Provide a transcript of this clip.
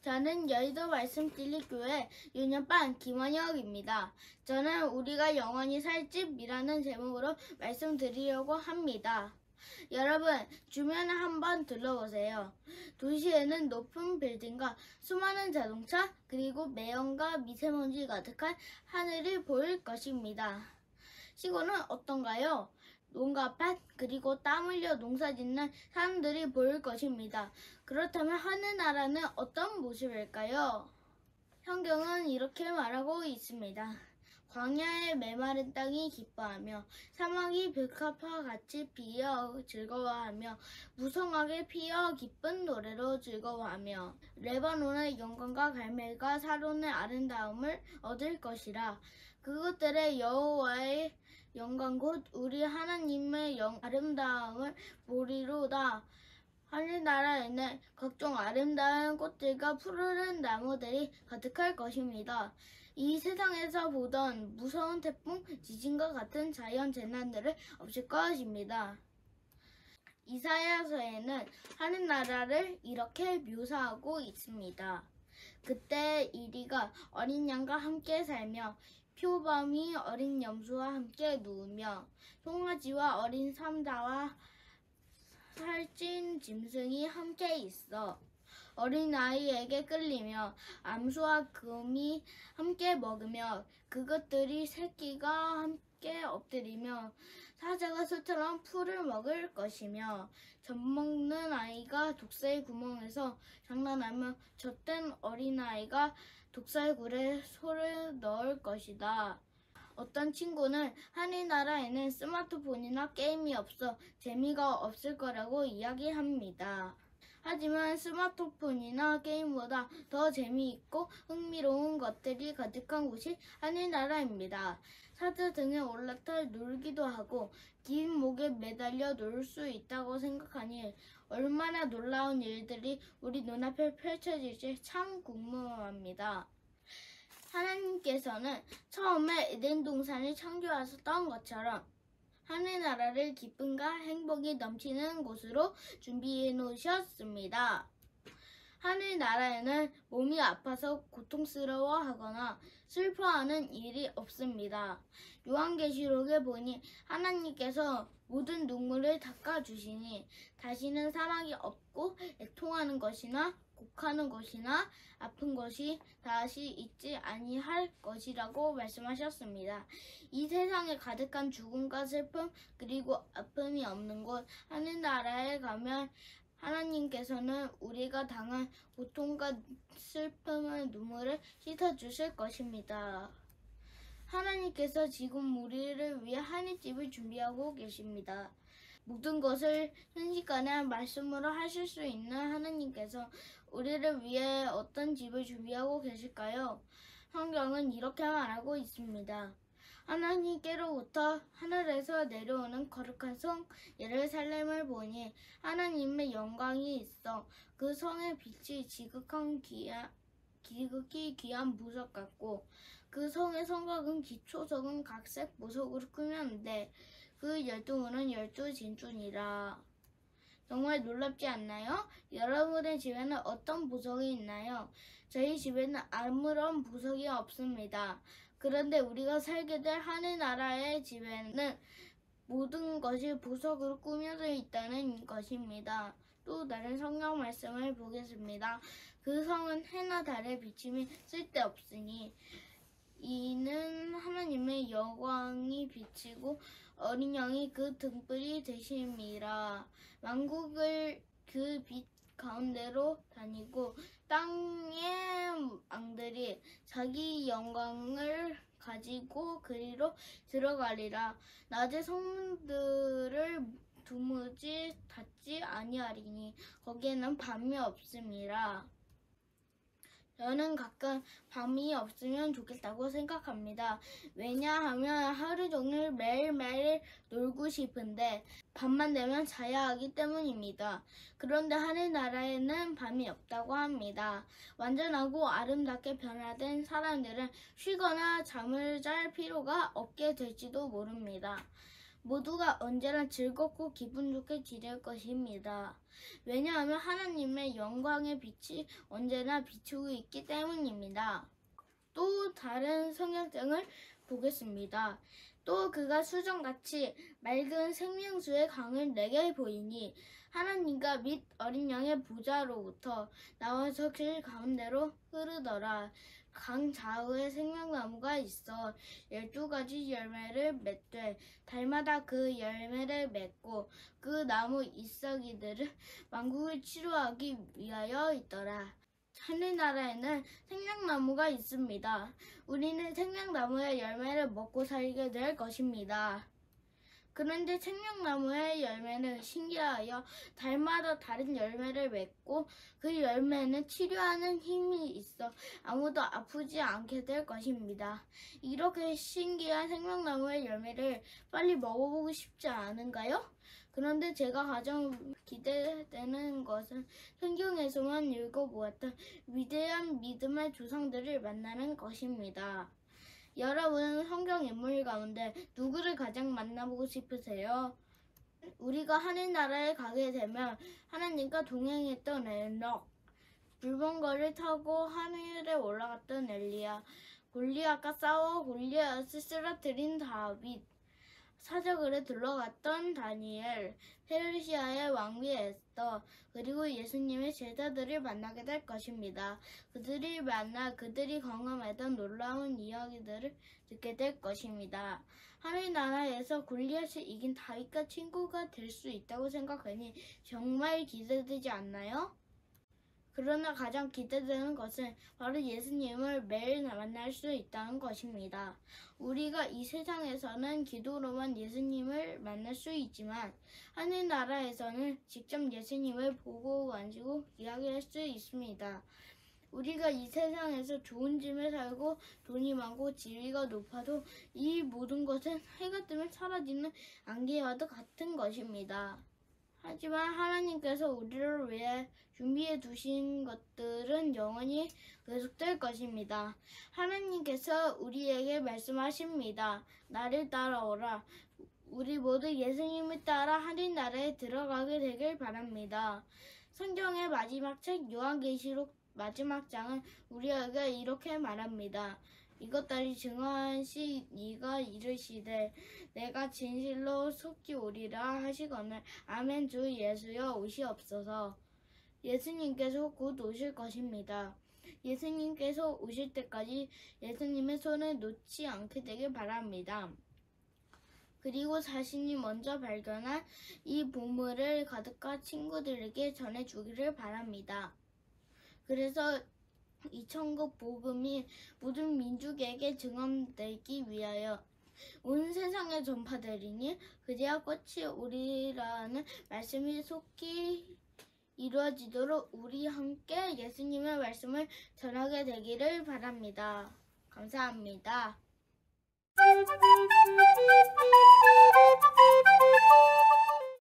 저는 여의도 말씀진리교회 유년반 김원혁입니다. 저는 우리가 영원히 살 집이라는 제목으로 말씀드리려고 합니다. 여러분, 주변에 한번 둘러보세요. 도시에는 높은 빌딩과 수많은 자동차, 그리고 매연과 미세먼지 가득한 하늘이 보일 것입니다. 시골은 어떤가요? 농가밭, 그리고 땀 흘려 농사짓는 사람들이 보일 것입니다. 그렇다면 하늘나라는 어떤 모습일까요? 성경은 이렇게 말하고 있습니다. 광야의 메마른 땅이 기뻐하며 사막이 백합화 같이 피어 즐거워하며 무성하게 피어 기쁜 노래로 즐거워하며 레바논의 영광과 갈멜과 사론의 아름다움을 얻을 것이라. 그것들의 여호와의 영광 곧 우리 하나님의 아름다움을 보리로다. 하늘나라에는 각종 아름다운 꽃들과 푸르른 나무들이 가득할 것입니다. 이 세상에서 보던 무서운 태풍, 지진과 같은 자연 재난들은 없을 것입니다. 이사야서에는 하늘나라를 이렇게 묘사하고 있습니다. 그때 이리가 어린 양과 함께 살며 표범이 어린 염소와 함께 누우며 송아지와 어린 삼다와 살찐 짐승이 함께 있어 어린아이에게 끌리며 암소와 금이 함께 먹으며 그것들이 새끼가 함께 엎드리며 사자가 소처럼 풀을 먹을 것이며 젖먹는 아이가 독사의 구멍에서 장난하며 젖된 어린아이가 독사의 소를 넣을 것이다. 어떤 친구는 하늘나라에는 스마트폰이나 게임이 없어 재미가 없을 거라고 이야기합니다. 하지만 스마트폰이나 게임보다 더 재미있고 흥미로운 것들이 가득한 곳이 하늘나라입니다. 사자 등에 올라타 놀기도 하고 긴 목에 매달려 놀 수 있다고 생각하니 얼마나 놀라운 일들이 우리 눈앞에 펼쳐질지 참 궁금합니다. 하나님께서는 처음에 에덴 동산을 창조하셨던 것처럼 하늘나라를 기쁨과 행복이 넘치는 곳으로 준비해 놓으셨습니다. 하늘나라에는 몸이 아파서 고통스러워하거나 슬퍼하는 일이 없습니다. 요한계시록에 보니 하나님께서 모든 눈물을 닦아주시니 다시는 사랑이 없고 애통하는 것이나 곡하는 것이나 아픈 것이 다시 있지 아니할 것이라고 말씀하셨습니다. 이 세상에 가득한 죽음과 슬픔 그리고 아픔이 없는 곳 하늘나라에 가면 하나님께서는 우리가 당한 고통과 슬픔의 눈물을 씻어주실 것입니다. 하나님께서 지금 우리를 위해 하늘집을 준비하고 계십니다. 모든 것을 순식간에 말씀으로 하실 수 있는 하나님께서 우리를 위해 어떤 집을 준비하고 계실까요? 성경은 이렇게 말하고 있습니다. 하나님께로부터 하늘에서 내려오는 거룩한 성 예루살렘을 보니 하나님의 영광이 있어 그 성의 빛이 지극히 귀한 보석 같고 그 성의 성곽은 기초석은 각색 보석으로 꾸몄는데 그 12문은 12진주니라. 정말 놀랍지 않나요? 여러분의 집에는 어떤 보석이 있나요? 저희 집에는 아무런 보석이 없습니다. 그런데 우리가 살게 될 하늘나라의 집에는 모든 것이 보석으로 꾸며져 있다는 것입니다. 또 다른 성경 말씀을 보겠습니다. 그 성은 해나 달의 비침이 쓸데없으니 이는 하나님의 영광이 비치고 어린 양이 그 등불이 되심이라. 만국을 그 빛 가운데로 다니고 땅의 왕들이 자기 영광을 가지고 그리로 들어가리라. 낮에 성문들을 두무지 닫지 아니하리니 거기에는 밤이 없음이라. 저는 가끔 밤이 없으면 좋겠다고 생각합니다. 왜냐하면 하루 종일 매일매일 놀고 싶은데 밤만 되면 자야 하기 때문입니다. 그런데 하늘나라에는 밤이 없다고 합니다. 완전하고 아름답게 변화된 사람들은 쉬거나 잠을 잘 필요가 없게 될지도 모릅니다. 모두가 언제나 즐겁고 기분 좋게 지낼 것입니다. 왜냐하면 하나님의 영광의 빛이 언제나 비추고 있기 때문입니다. 또 다른 성경장을 보겠습니다. 또 그가 수정같이 맑은 생명수의 강을 내게 보이니 하나님과 및 어린 양의 보좌로부터 나와서 길 가운데로 흐르더라. 강 좌우에 생명나무가 있어 12가지 열매를 맺되 달마다 그 열매를 맺고 그 나무 잎사귀들은 만국을 치료하기 위하여 있더라. 하늘나라에는 생명나무가 있습니다. 우리는 생명나무의 열매를 먹고 살게 될 것입니다. 그런데 생명나무의 열매는 신기하여 달마다 다른 열매를 맺고 그 열매는 치료하는 힘이 있어 아무도 아프지 않게 될 것입니다. 이렇게 신기한 생명나무의 열매를 빨리 먹어보고 싶지 않은가요? 그런데 제가 가장 기대되는 것은 성경에서만 읽어보았던 위대한 믿음의 조상들을 만나는 것입니다. 여러분은 성경 인물 가운데 누구를 가장 만나보고 싶으세요? 우리가 하늘나라에 가게 되면 하나님과 동행했던 에녹, 불번거를 타고 하늘에 올라갔던 엘리야, 골리앗과 싸워 골리앗을 쓰러뜨린 다윗, 사저글에 들러갔던 다니엘, 페르시아의 왕비 에스더, 그리고 예수님의 제자들을 만나게 될 것입니다. 그들이 만나 그들이 경험했던 놀라운 이야기들을 듣게 될 것입니다. 하늘나라에서 골리앗을 이긴 다윗과 친구가 될 수 있다고 생각하니 정말 기대되지 않나요? 그러나 가장 기대되는 것은 바로 예수님을 매일 만날 수 있다는 것입니다. 우리가 이 세상에서는 기도로만 예수님을 만날 수 있지만 하늘나라에서는 직접 예수님을 보고 만지고 이야기할 수 있습니다. 우리가 이 세상에서 좋은 집에 살고 돈이 많고 지위가 높아도 이 모든 것은 해가 뜨면 사라지는 안개와도 같은 것입니다. 하지만 하나님께서 우리를 위해 준비해 두신 것들은 영원히 계속될 것입니다. 하나님께서 우리에게 말씀하십니다. 나를 따라오라. 우리 모두 예수님을 따라 하늘나라에 들어가게 되길 바랍니다. 성경의 마지막 책 요한계시록 마지막 장은 우리에게 이렇게 말합니다. 이것들이 증언하시 이가 이르시되 내가 진실로 속히 오리라 하시거늘 아멘. 주 예수여 오시옵소서. 예수님께서 곧 오실 것입니다. 예수님께서 오실 때까지 예수님의 손을 놓지 않게 되길 바랍니다. 그리고 자신이 먼저 발견한 이 보물을 가득한 친구들에게 전해주기를 바랍니다. 그래서 이 천국 복음이 모든 민족에게 증언되기 위하여 온 세상에 전파되리니 그제야 끝이 오리라는 말씀이 속히 이루어지도록 우리 함께 예수님의 말씀을 전하게 되기를 바랍니다. 감사합니다.